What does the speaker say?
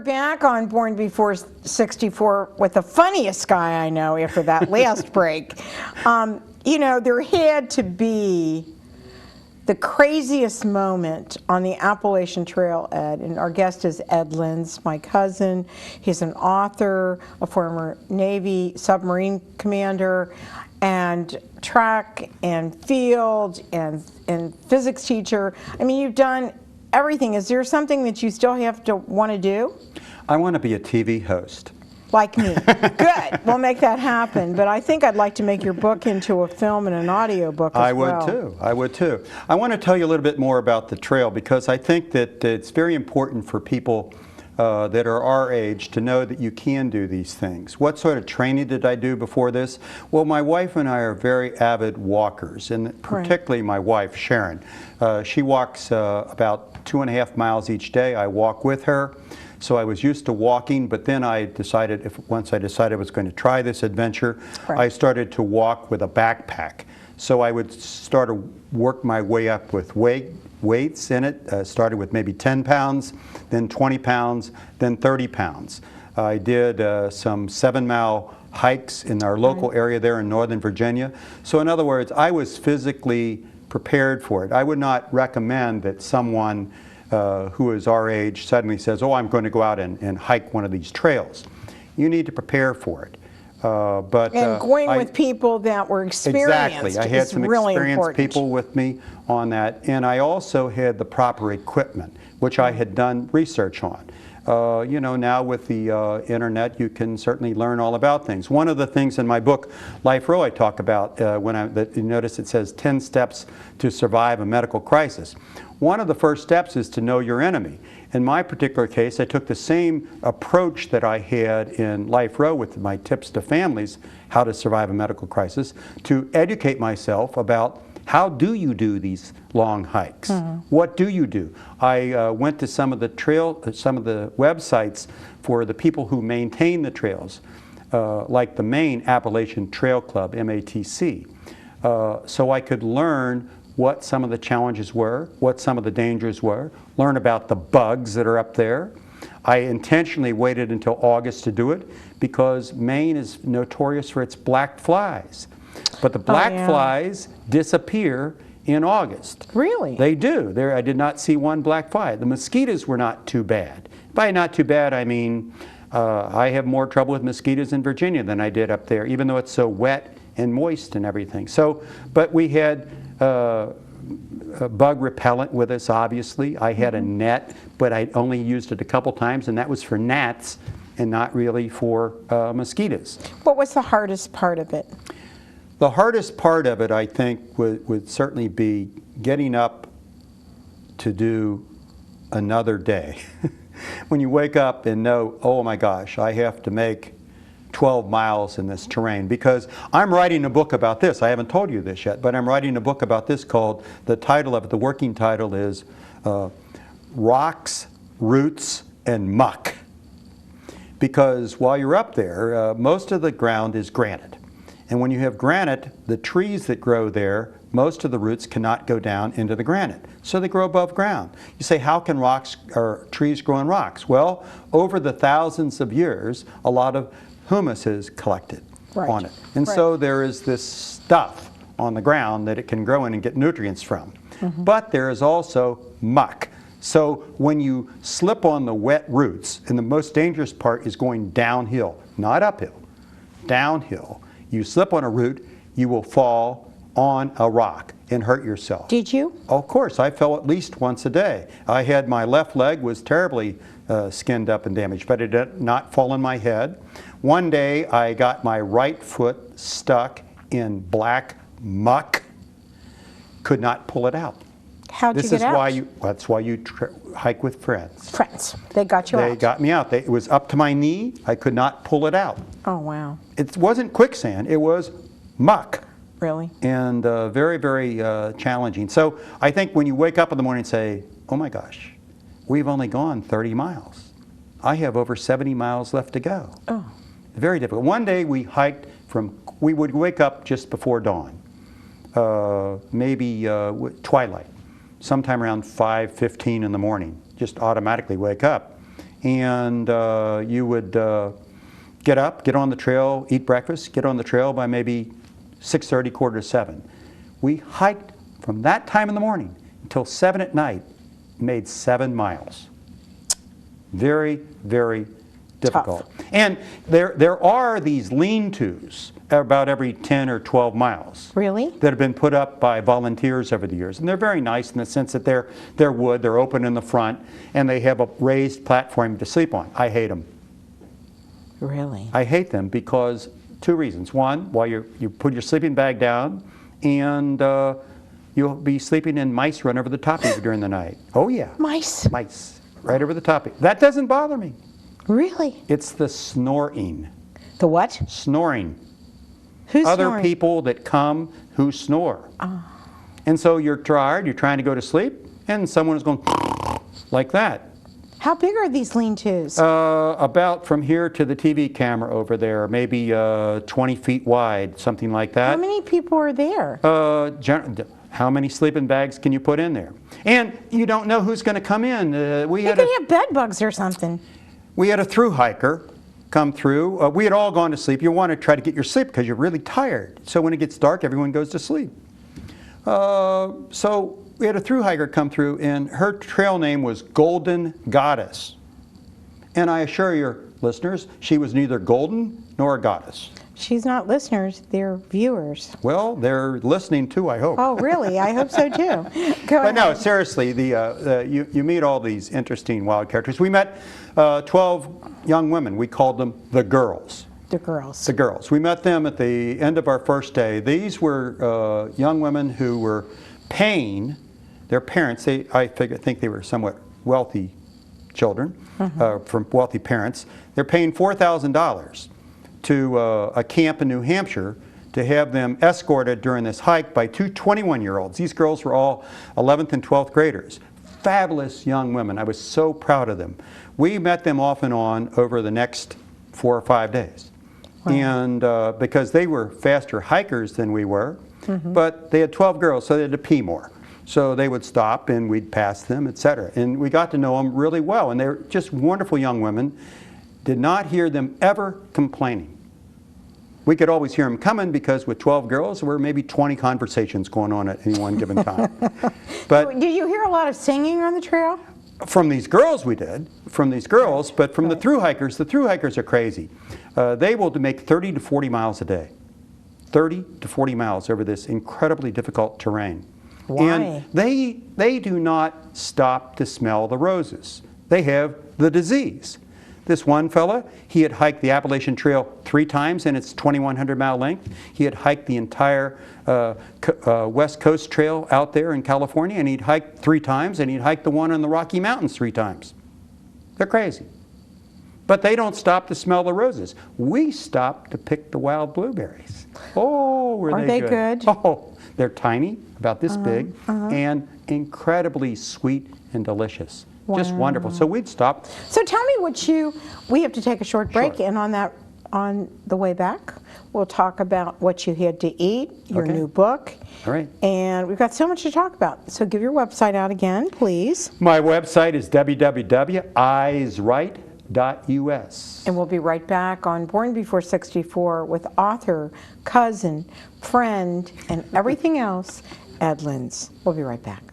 back on Born Before 64 with the funniest guy I know after that last break. You know, there had to be the craziest moment on the Appalachian Trail, Ed, and our guest is Ed Linz, my cousin. He's an author, a former Navy submarine commander, and track and field and physics teacher. I mean, you've done everything. Is there something that you still have to want to do? I want to be a TV host. Like me. Good. We'll make that happen. But I think I'd like to make your book into a film and an audio book as well. I would too. I would too. I want to tell you a little bit more about the trail because I think that it's very important for people that are our age to know that you can do these things. What sort of training did I do before this? Well, my wife and I are very avid walkers, and particularly my wife, Sharon. She walks about 2.5 miles each day. I walk with her. So I was used to walking, but then I decided, once I decided I was going to try this adventure, I started to walk with a backpack. So I would start to work my way up with weights in it. Started with maybe 10 pounds, then 20 pounds, then 30 pounds. I did some 7-mile hikes in our local area there in Northern Virginia. So in other words, I was physically prepared for it. I would not recommend that someone who is our age suddenly says, oh, I'm going to go out and hike one of these trails. You need to prepare for it. And going with people that were experienced. Exactly. I had some experienced people with me on that. And I also had the proper equipment, which I had done research on. You know, now with the internet, you can certainly learn all about things. One of the things in my book, Life Row, I talk about, you notice it says 10 steps to survive a medical crisis. One of the first steps is to know your enemy. In my particular case, I took the same approach that I had in Life Row with my tips to families, how to survive a medical crisis, to educate myself about how do you do these long hikes? What do you do? I went to some of the websites for the people who maintain the trails, like the Maine Appalachian Trail Club, MATC, so I could learn what some of the challenges were, what some of the dangers were, learn about the bugs that are up there. I intentionally waited until August to do it because Maine is notorious for its black flies. But the black flies disappear in August. Really? They do. I did not see one black fly. The mosquitoes were not too bad. By not too bad, I mean I have more trouble with mosquitoes in Virginia than I did up there, even though it's so wet and moist and everything. So, but we had a bug repellent with us, obviously. I had a net, but I only used it a couple times, and that was for gnats and not really for mosquitoes. What was the hardest part of it? The hardest part of it, I think, would certainly be getting up to do another day. When you wake up and know, oh my gosh, I have to make 12 miles in this terrain, because I'm writing a book about this. I haven't told you this yet, but I'm writing a book about this called, the title of it, the working title is Rocks, Roots, and Muck. Because while you're up there, most of the ground is granite. And when you have granite, the trees that grow there, most of the roots cannot go down into the granite. So they grow above ground. You say, how can rocks or trees grow in rocks? Well, over the thousands of years, a lot of humus is collected on it. And so there is this stuff on the ground that it can grow in and get nutrients from. But there is also muck. So when you slip on the wet roots, and the most dangerous part is going downhill, not uphill, downhill. You slip on a root, you will fall on a rock and hurt yourself. Did you? Of course, I fell at least once a day. I had my left leg was terribly skinned up and damaged, but it did not fall on my head. One day I got my right foot stuck in black muck, could not pull it out. How'd you get out? That's why you hike with friends. Friends. They got you out. They got me out. It was up to my knee. I could not pull it out. Oh, wow. It wasn't quicksand. It was muck. Really? And very, very challenging. So I think when you wake up in the morning and say, oh my gosh, we've only gone 30 miles. I have over 70 miles left to go. Oh. Very difficult. One day we hiked we would wake up just before dawn, maybe twilight, sometime around 5:15 in the morning, just automatically wake up. and you would get up, get on the trail, eat breakfast, get on the trail by maybe 6:30, quarter to 7. We hiked from that time in the morning until 7 at night, made 7 miles. Very, very difficult. Tough. And there are these lean-tos about every 10 or 12 miles. Really? That have been put up by volunteers over the years. And they're very nice in the sense that they're wood, they're open in the front, and they have a raised platform to sleep on. I hate them. Really? I hate them because 2 reasons. One, while you put your sleeping bag down, and you'll be sleeping and mice run over the top of you during the night. Oh yeah. Mice? Mice. Right over the top of you. That doesn't bother me. Really? It's the snoring. The what? Snoring. Who's Other snoring? people that come who snore. Oh. And so you're tired, you're trying to go to sleep, and someone is going like that. How big are these lean-tos? About from here to the TV camera over there, maybe 20 feet wide, something like that. How many people are there? How many sleeping bags can you put in there? And you don't know who's going to come in. They could have bed bugs or something. We had a through hiker come through. We had all gone to sleep. You want to try to get your sleep because you're really tired. So when it gets dark, everyone goes to sleep. So we had a through hiker come through, and her trail name was Golden Goddess. And I assure your listeners, she was neither golden nor a goddess. She's not listeners, they're viewers. Well, they're listening too, I hope. Oh, really? I hope so too. Go But no, ahead. seriously, you meet all these interesting wild characters. We met 12 young women. We called them the girls. The girls. The girls. We met them at the end of our first day. These were young women who were paying their parents. I think they were somewhat wealthy children from wealthy parents. They're paying $4,000 to a camp in New Hampshire to have them escorted during this hike by 2 21-year-olds. These girls were all 11th and 12th graders. Fabulous young women. I was so proud of them. We met them off and on over the next 4 or 5 days. Wow. And because they were faster hikers than we were, but they had 12 girls, so they had to pee more. So they would stop and we'd pass them, etc. And we got to know them really well. And they were just wonderful young women. Did not hear them ever complaining. We could always hear them coming because with 12 girls, there were maybe 20 conversations going on at any one given time. But did you hear a lot of singing on the trail? from these girls we did, from these girls, but from the thru hikers are crazy. They will make 30 to 40 miles a day. 30 to 40 miles over this incredibly difficult terrain. Why? And they do not stop to smell the roses. They have the disease. This one fella, he had hiked the Appalachian Trail 3 times in its 2,100-mile length. He had hiked the entire West Coast Trail out there in California, and he'd hiked 3 times, and he'd hiked the one in the Rocky Mountains 3 times. They're crazy. But they don't stop to smell the roses. We stop to pick the wild blueberries. Oh, were they good? Are they good? Oh, they're tiny, about this big, and incredibly sweet and delicious. Just wonderful. So we'd stop. So tell me we have to take a short break, Sure. and on the way back, we'll talk about what you had to eat, your Okay. new book. All right. And we've got so much to talk about. So give your website out again, please. My website is www.eyesright.us. And we'll be right back on Born Before 64 with author, cousin, friend, and everything else, Ed Linz. We'll be right back.